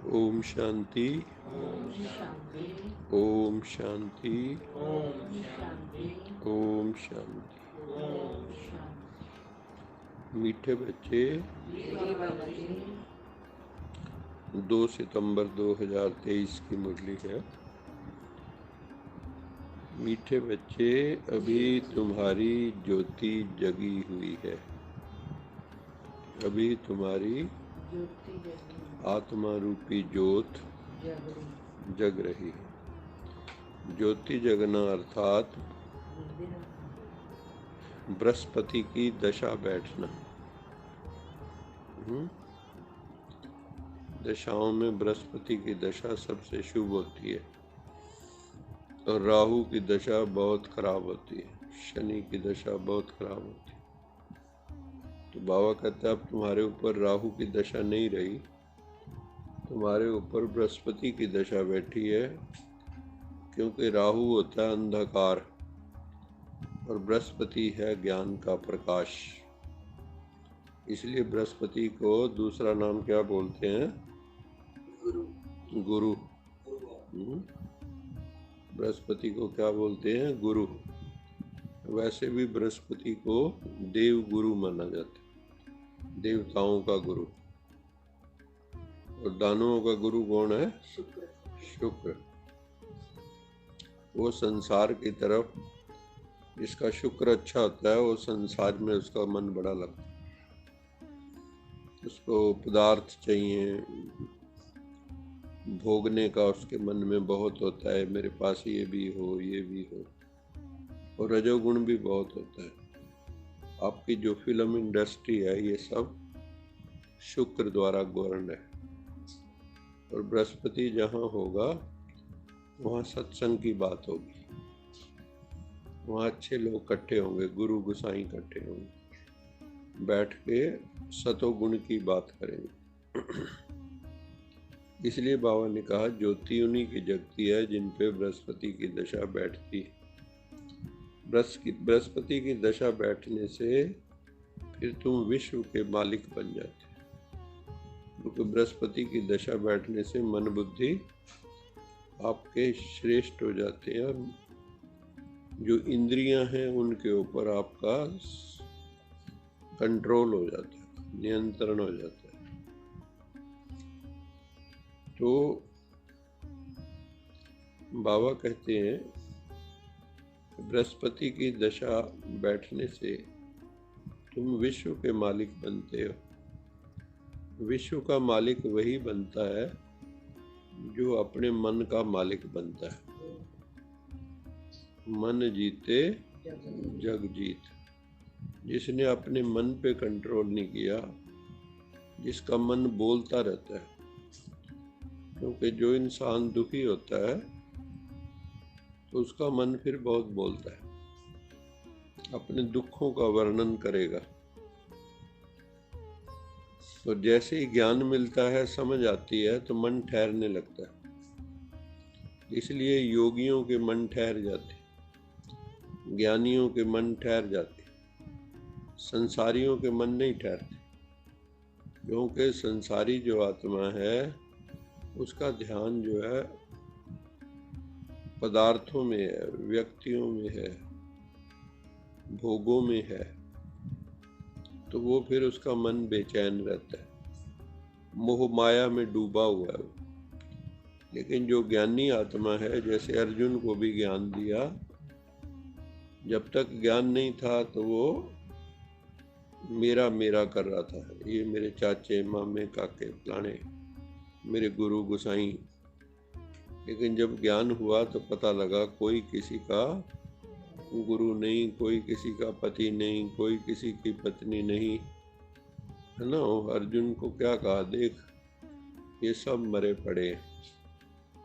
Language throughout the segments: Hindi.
ओम शांति। ओम शांति। ओम शांति। ओम शांति। ओम शांति। ओम शांति। मीठे बच्चे, मेरे बच्चे 2 सितंबर 2023 की मुरली है। मीठे बच्चे, अभी तुम्हारी ज्योति जगी हुई है। अभी तुम्हारी ज्योति जगी आत्मा रूपी ज्योत जग रही जग रही है। ज्योति जगना अर्थात बृहस्पति की दशा बैठना। दशाओं में बृहस्पति की दशा सबसे शुभ होती है और राहु की दशा बहुत खराब होती है, शनि की दशा बहुत खराब होती है। तो बाबा कहते हैं अब तुम्हारे ऊपर राहु की दशा नहीं रही, तुम्हारे ऊपर बृहस्पति की दशा बैठी है, क्योंकि राहु होता है अंधकार और बृहस्पति है ज्ञान का प्रकाश। इसलिए बृहस्पति को दूसरा नाम क्या बोलते हैं? गुरु। बृहस्पति को क्या बोलते हैं? गुरु। वैसे भी बृहस्पति को देव गुरु माना जाता है, देवताओं का गुरु। और दानवों का गुरु कौन है? शुक्र। वो संसार की तरफ, जिसका शुक्र अच्छा होता है वो संसार में उसका मन बड़ा लगता है। उसको पदार्थ चाहिए, भोगने का उसके मन में बहुत होता है, मेरे पास ये भी हो ये भी हो। और रजोगुण भी बहुत होता है। आपकी जो फिल्म इंडस्ट्री है ये सब शुक्र द्वारा गवर्न है। और बृहस्पति जहाँ होगा वहाँ सत्संग की बात होगी, वहाँ अच्छे लोग इकट्ठे होंगे, गुरु गुसाई इकट्ठे होंगे, बैठ के सतोगुण की बात करेंगे। इसलिए बाबा ने कहा ज्योति उन्हीं की जगती है जिन पे बृहस्पति की दशा बैठती है। बृहस्पति की दशा बैठने से फिर तुम विश्व के मालिक बन जाते, क्योंकि बृहस्पति की दशा बैठने से मन बुद्धि आपके श्रेष्ठ हो जाते हैं और जो इंद्रियां हैं उनके ऊपर आपका कंट्रोल हो जाता है, नियंत्रण हो जाता है। तो बाबा कहते हैं बृहस्पति की दशा बैठने से तुम विश्व के मालिक बनते हो। विश्व का मालिक वही बनता है जो अपने मन का मालिक बनता है। मन जीते जग जीत। जिसने अपने मन पे कंट्रोल नहीं किया, जिसका मन बोलता रहता है, क्योंकि जो इंसान दुखी होता है तो उसका मन फिर बहुत बोलता है, अपने दुखों का वर्णन करेगा। तो जैसे ही ज्ञान मिलता है, समझ आती है, तो मन ठहरने लगता है। इसलिए योगियों के मन ठहर जाते, ज्ञानियों के मन ठहर जाते, संसारियों के मन नहीं ठहरते, क्योंकि संसारी जो आत्मा है उसका ध्यान जो है पदार्थों में है, व्यक्तियों में है, भोगों में है, तो वो फिर उसका मन बेचैन रहता है, मोह माया में डूबा हुआ है। लेकिन जो ज्ञानी आत्मा है, जैसे अर्जुन को भी ज्ञान दिया, जब तक ज्ञान नहीं था तो वो मेरा मेरा कर रहा था, ये मेरे चाचे मामे काके फलाने, मेरे गुरु गुसाई। लेकिन जब ज्ञान हुआ तो पता लगा कोई किसी का गुरु नहीं, कोई किसी का पति नहीं, कोई किसी की पत्नी नहीं, है ना। अर्जुन को क्या कहा, देख ये सब मरे पड़े,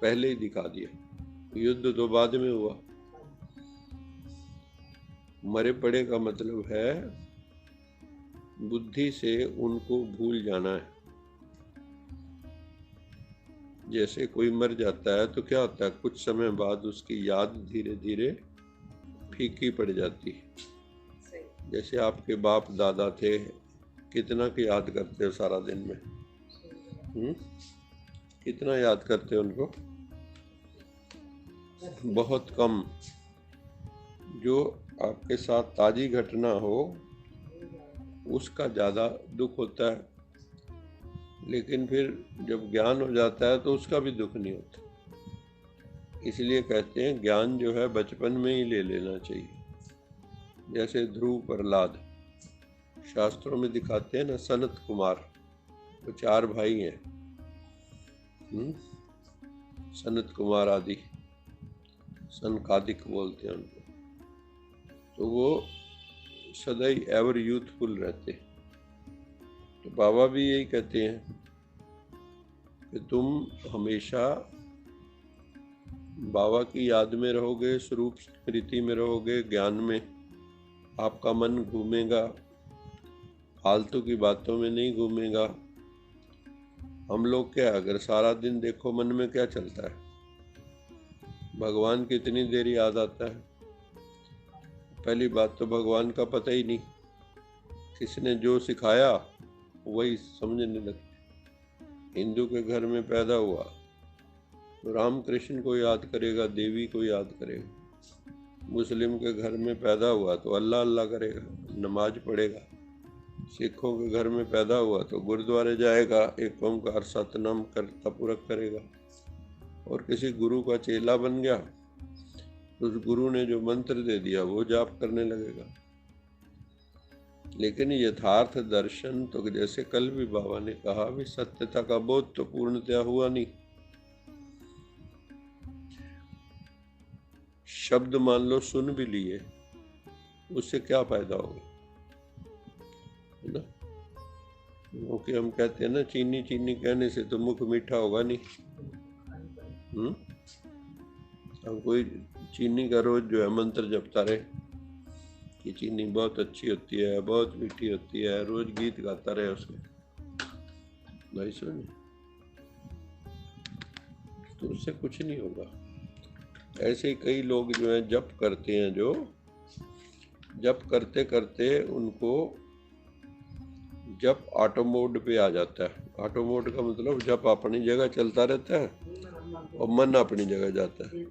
पहले ही दिखा दिया। युद्ध तो बाद में हुआ। मरे पड़े का मतलब है बुद्धि से उनको भूल जाना है। जैसे कोई मर जाता है तो क्या होता है, कुछ समय बाद उसकी याद धीरे धीरे फीकी पड़ जाती है। जैसे आपके बाप दादा थे, कितना की याद करते हो सारा दिन में? कितना याद करते हैं उनको? बहुत कम। जो आपके साथ ताजी घटना हो उसका ज़्यादा दुख होता है, लेकिन फिर जब ज्ञान हो जाता है तो उसका भी दुख नहीं होता। इसलिए कहते हैं ज्ञान जो है बचपन में ही ले लेना चाहिए। जैसे ध्रुव प्रहलाद शास्त्रों में दिखाते हैं ना, सनत कुमार, वो 4 भाई हैं, सनत कुमार आदि, सनकादिक बोलते हैं उनको। तो वो सदैव एवर यूथफुल रहते। तो बाबा भी यही कहते हैं कि तुम हमेशा बाबा की याद में रहोगे, स्वरूप स्मृति में रहोगे, ज्ञान में आपका मन घूमेगा, फालतू की बातों में नहीं घूमेगा। हम लोग क्या, अगर सारा दिन देखो मन में क्या चलता है, भगवान कितनी देर याद आता है। पहली बात तो भगवान का पता ही नहीं, किसने जो सिखाया वही समझने लगते। हिंदू के घर में पैदा हुआ तो राम कृष्ण को याद करेगा, देवी को याद करेगा। मुस्लिम के घर में पैदा हुआ तो अल्लाह अल्लाह करेगा, नमाज पढ़ेगा। सिखों के घर में पैदा हुआ तो गुरुद्वारे जाएगा, एक ओंकार सतनाम करता पूरक करेगा। और किसी गुरु का चेला बन गया, उस गुरु ने जो मंत्र दे दिया वो जाप करने लगेगा। लेकिन यथार्थ दर्शन तो जैसे कल भी बाबा ने कहा, भी सत्यता का बोध तो पूर्णतया हुआ नहीं। शब्द मान लो सुन भी लिए, उससे क्या फायदा होगा, है ना? क्योंकि हम कहते हैं ना, चीनी चीनी कहने से तो मुख मीठा होगा नहीं। अब कोई चीनी का रोज जो है मंत्र जपता रहे कि चीनी बहुत अच्छी होती है, बहुत मीठी होती है, रोज गीत गाता रहे उसके, भाई सुन, तो उससे कुछ नहीं होगा। ऐसे कई लोग जो हैं जप करते हैं, जो जप करते करते उनको जप ऑटो मोड पे आ जाता है। ऑटो मोड का मतलब जप अपनी जगह चलता रहता है और मन अपनी जगह जाता है,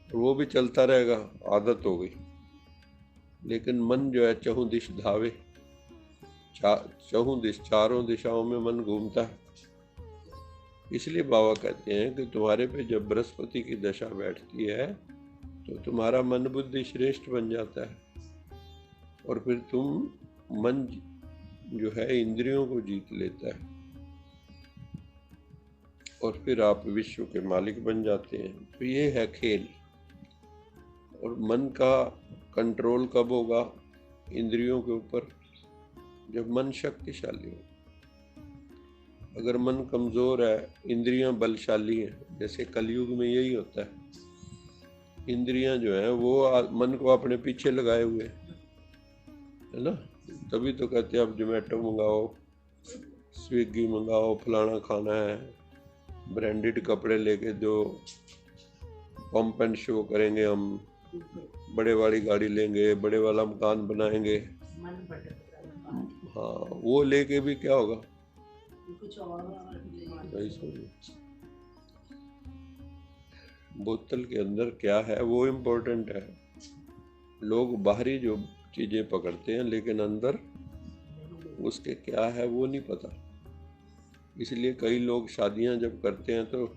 वो भी चलता रहेगा, आदत हो गई। लेकिन मन जो है चहुं दिश धावे, चहुं दिश, चारों दिशाओं में मन घूमता है। इसलिए बाबा कहते हैं कि तुम्हारे पे जब बृहस्पति की दशा बैठती है तो तुम्हारा मन बुद्धि श्रेष्ठ बन जाता है, और फिर तुम मन जो है इंद्रियों को जीत लेता है, और फिर आप विश्व के मालिक बन जाते हैं। तो ये है खेल। और मन का कंट्रोल कब होगा इंद्रियों के ऊपर? जब मन शक्तिशाली हो। अगर मन कमज़ोर है, इंद्रियां बलशाली हैं, जैसे कलयुग में यही होता है, इंद्रियां जो हैं वो मन को अपने पीछे लगाए हुए है ना। तभी तो कहते हैं आप जोमेटो मंगाओ, स्विगी मंगाओ, फलाना खाना है, ब्रांडेड कपड़े लेके जो पंप एंड शो करेंगे, हम बड़े वाली गाड़ी लेंगे, बड़े वाला मकान बनाएंगे। हाँ, वो लेके भी क्या होगा, बोतल के अंदर क्या है वो इम्पोर्टेंट है। लोग बाहरी जो चीजें पकड़ते हैं, लेकिन अंदर उसके क्या है वो नहीं पता। इसलिए कई लोग शादियां जब करते हैं तो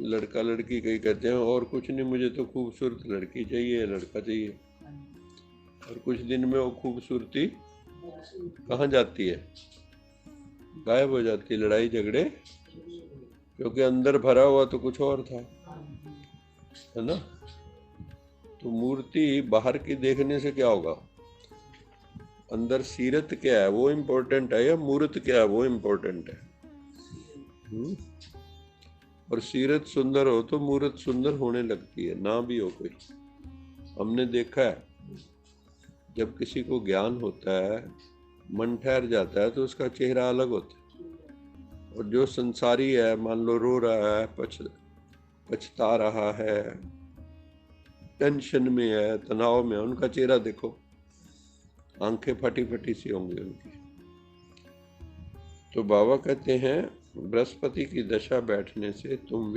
लड़का लड़की कई कहते हैं और कुछ नहीं, मुझे तो खूबसूरत लड़की चाहिए, लड़का चाहिए। और कुछ दिन में वो खूबसूरती कहाँ जाती है, गायब हो जाती है, लड़ाई झगड़े, क्योंकि अंदर भरा हुआ तो कुछ और था, है ना। तो मूर्ति बाहर की देखने से क्या होगा, अंदर सीरत क्या है वो इम्पोर्टेंट है, या मूर्त क्या है वो इम्पोर्टेंट है। और सीरत सुंदर हो तो मूर्त सुंदर होने लगती है, ना भी हो कोई। हमने देखा है जब किसी को ज्ञान होता है, मन ठहर जाता है, तो उसका चेहरा अलग होता है। और जो संसारी है, मान लो रो रहा है, पछता रहा है, टेंशन में है, तनाव में है, उनका चेहरा देखो, आंखें फटी फटी सी होंगी उनकी। तो बाबा कहते हैं बृहस्पति की दशा बैठने से तुम